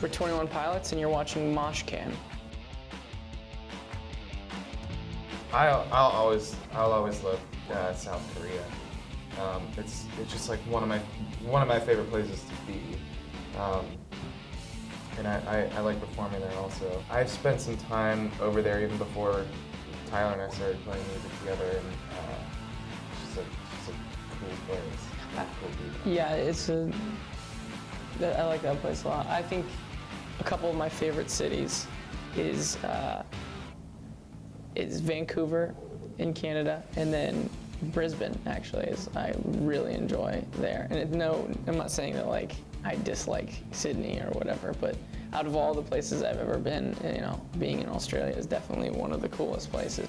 for 21 Pilots and you're watching Moshcam. I'll always love South Korea. It's just like one of my favorite places to be, and I like performing there also. I've spent some time over there even before Tyler and I started playing music together, and it's just a cool place. Cool people. Yeah, I like that place a lot. I think a couple of my favorite cities is Vancouver in Canada, and then Brisbane actually I really enjoy there. And no, I'm not saying that like I dislike Sydney or whatever, but out of all the places I've ever been, you know, being in Australia is definitely one of the coolest places.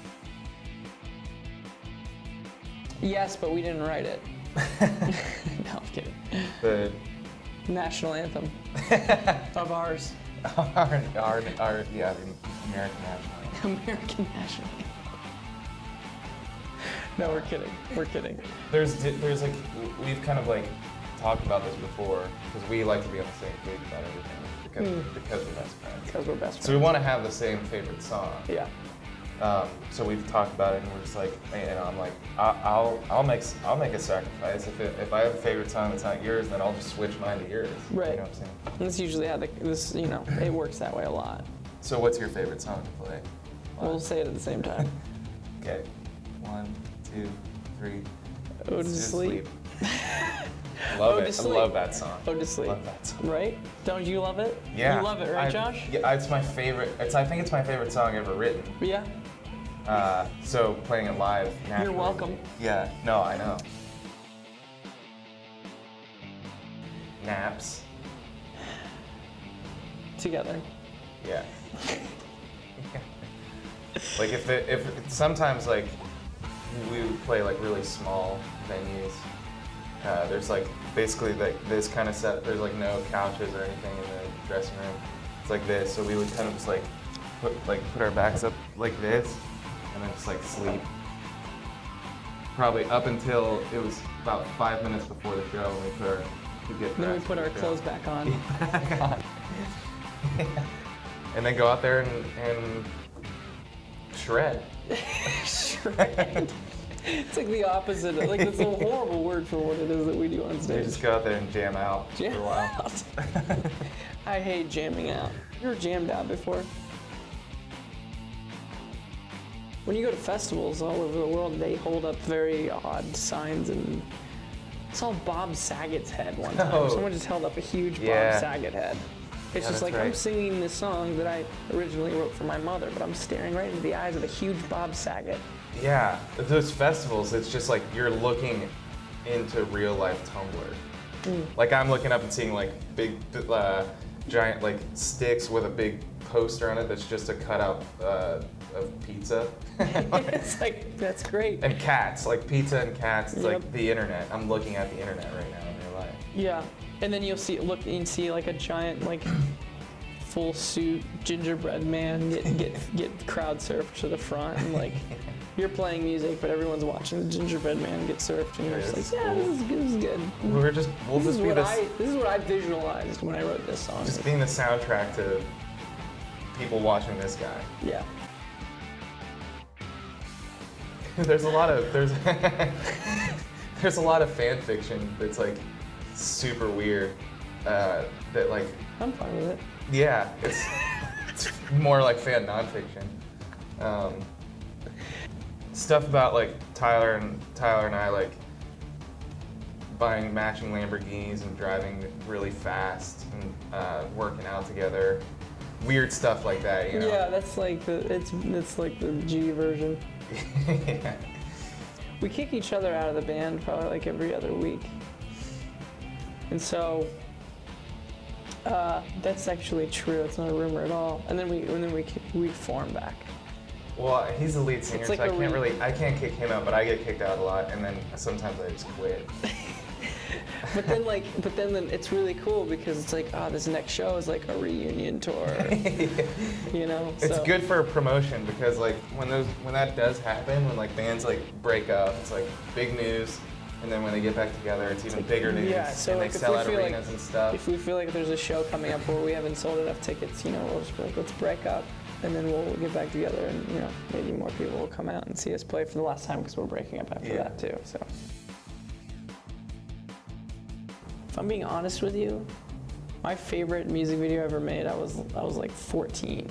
Yes, but we didn't write it. No, I'm kidding. The national anthem of ours. Our yeah, the American national anthem. American national anthem. No, we're kidding. We're kidding. There's like, we've kind of like talked about this before, because we like to be on the same page about everything, because we're best friends. Because we're best friends. So we want to have the same favorite song. Yeah. So we've talked about it, and we're just like, and I'm like, I'll make a sacrifice. If I have a favorite song that's not yours, then I'll just switch mine to yours. Right. You know what I'm saying? That's usually how this, you know, it works that way a lot. So what's your favorite song to play? We'll say it at the same time. Okay. 1, 2, 3. Ode to Sleep. Love Ode it. to Sleep. I love that song. Ode to Sleep. Love that song. Right? Don't you love it? Yeah. You love it, right, Josh? Yeah, it's my favorite. I think it's my favorite song ever written. Yeah. So playing it live naturally. You're welcome. Yeah. No, I know. Naps. Together. Yeah. Like if sometimes like we would play like really small venues. There's like basically like this kind of set. There's like no couches or anything in the dressing room. It's like this. So we would kind of just like put our backs up like this, and then just like sleep. Probably up until it was about 5 minutes before the show when we put our clothes back on. Back on. And then go out there and shred. Shred. It's like the opposite. Like it's a horrible word for what it is that we do on stage. You just go out there and jam out for a while. Out. I hate jamming out. You ever jammed out before? When you go to festivals all over the world, they hold up very odd signs, and I saw Bob Saget's head one time. Oh. Someone just held up a huge Yeah. Bob Saget head. It's just like, right. I'm singing this song that I originally wrote for my mother, but I'm staring right into the eyes of a huge Bob Saget. Yeah, those festivals, it's just like you're looking into real life Tumblr. Like I'm looking up and seeing like big, giant like sticks with a big poster on it that's just a cutout of pizza. It's like, that's great. And cats, like pizza and cats, it's like the internet. I'm looking at the internet right now in real life. Yeah, and then you'll see like a giant like full suit gingerbread man get crowd surfed to the front, and like you're playing music, but everyone's watching the gingerbread man get surfed, and you're just like, yeah, this is good. This is what I visualized when I wrote this song. Just being the soundtrack to people watching this guy. Yeah. There's a lot of there's a lot of fan fiction that's like super weird. That like I'm fine with it. Yeah, it's more like fan nonfiction. Stuff about like Tyler and I like buying matching Lamborghinis and driving really fast and working out together. Weird stuff like that, you know. Yeah, that's like it's like the G version. Yeah. We kick each other out of the band probably like every other week, and so that's actually true. It's not a rumor at all. And then we form back. Well, he's the lead singer, like so I can't kick him out, but I get kicked out a lot, and then sometimes I just quit. But then it's really cool because it's like, this next show is like a reunion tour. You know? It's good for promotion because like when that does happen, when like bands like break up, it's like big news. And then when they get back together, it's even bigger news. Yeah, so and like they if sell we out feel arenas and stuff. if we feel like there's a show coming up where we haven't sold enough tickets, you know, we'll just be like, let's break up, and then we'll get back together, and you know, maybe more people will come out and see us play for the last time because we're breaking up after that too. So, if I'm being honest with you, my favorite music video I ever made, I was like 14,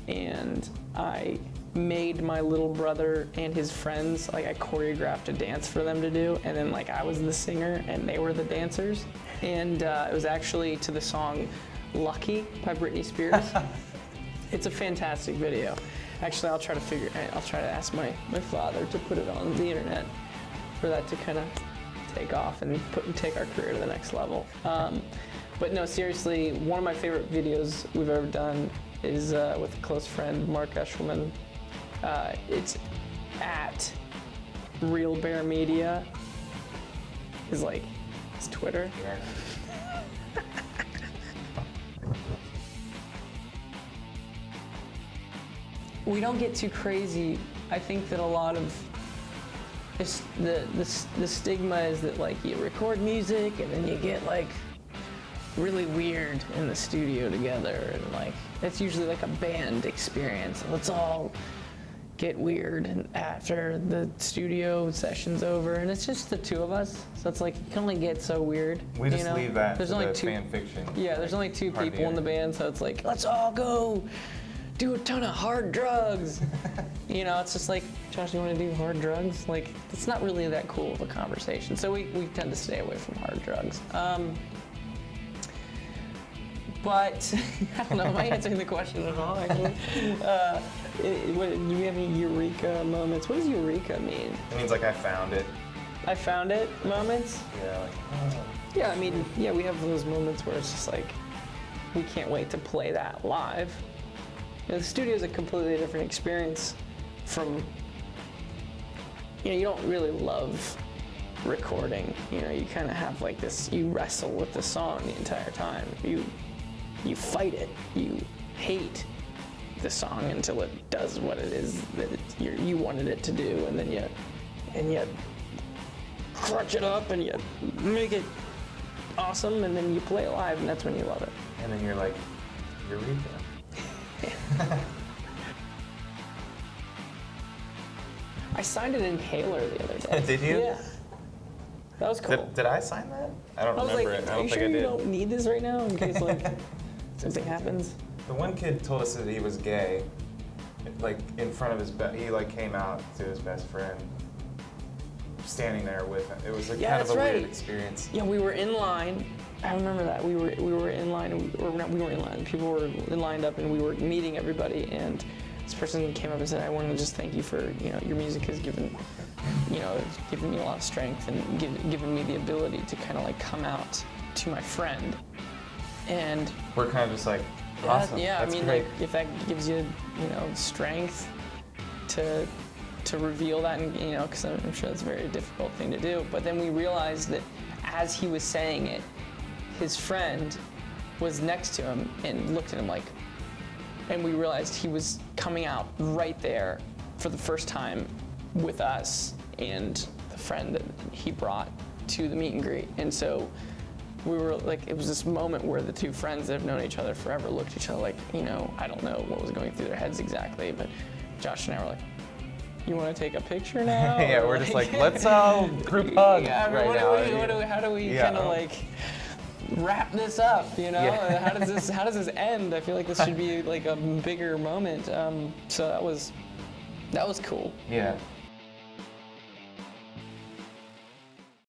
and I made my little brother and his friends, like I choreographed a dance for them to do, and then like I was the singer and they were the dancers, and it was actually to the song Lucky by Britney Spears. It's a fantastic video. Actually, I'll try to ask my father to put it on the internet for that to kind of take off and take our career to the next level. But no, seriously, one of my favorite videos we've ever done is with a close friend, Mark Eshelman. It's at Real Bear Media. Is like his Twitter. Yeah. We don't get too crazy. I think that a lot of the stigma is that like you record music and then you get like really weird in the studio together, and like it's usually like a band experience. Let's all get weird and after the studio session's over, and it's just the two of us, so it's like you can only get so weird. We just leave that there's to only the two, fan fiction. Yeah, there's only two Part of the people in the band, so it's like let's all go do a ton of hard drugs. You know, it's just like, Josh, you want to do hard drugs? Like, it's not really that cool of a conversation. So we tend to stay away from hard drugs. But, I don't know, am I answering the question at all, actually? Do we have any eureka moments? What does eureka mean? It means like I found it. I found it moments? Yeah, like, oh. Yeah, I mean, yeah, we have those moments where it's just like, we can't wait to play that live. You know, the studio is a completely different experience from, you know, you don't really love recording. You know, you kind of have like this, you wrestle with the song the entire time. You fight it. You hate the song until it does what it is that you wanted it to do, and then you crunch it up and you make it awesome, and then you play it live, and that's when you love it. And then you're like, eureka. I signed an inhaler the other day. Did you? Yeah. That was cool. Did I sign that? I don't remember it. I don't think I you did. don't need this right now in case like something happens? The one kid told us that he was gay, like in front of his he like came out to his best friend, standing there with him. It was like kind of a weird experience. Yeah, we were in line. I remember that we were in line, or not, we weren't in line. People were lined up, and we were meeting everybody. And this person came up and said, "I want to just thank you for your music has given, it's given me a lot of strength and given me the ability to kind of like come out to my friend." And we're kind of just like, awesome. Yeah, That's I mean, great. like if that gives you strength to reveal that, and because I'm sure it's a very difficult thing to do. But then we realized that as he was saying it, his friend was next to him and looked at him like, and we realized he was coming out right there for the first time with us and the friend that he brought to the meet and greet. And so we were like, it was this moment where the two friends that have known each other forever looked at each other like, I don't know what was going through their heads exactly, but Josh and I were like, you want to take a picture now? Yeah, we're just like, let's all group hug yeah, right now. How do we kind of like wrap this up? Yeah. How does this end? I feel like this should be like a bigger moment. So that was cool. Yeah,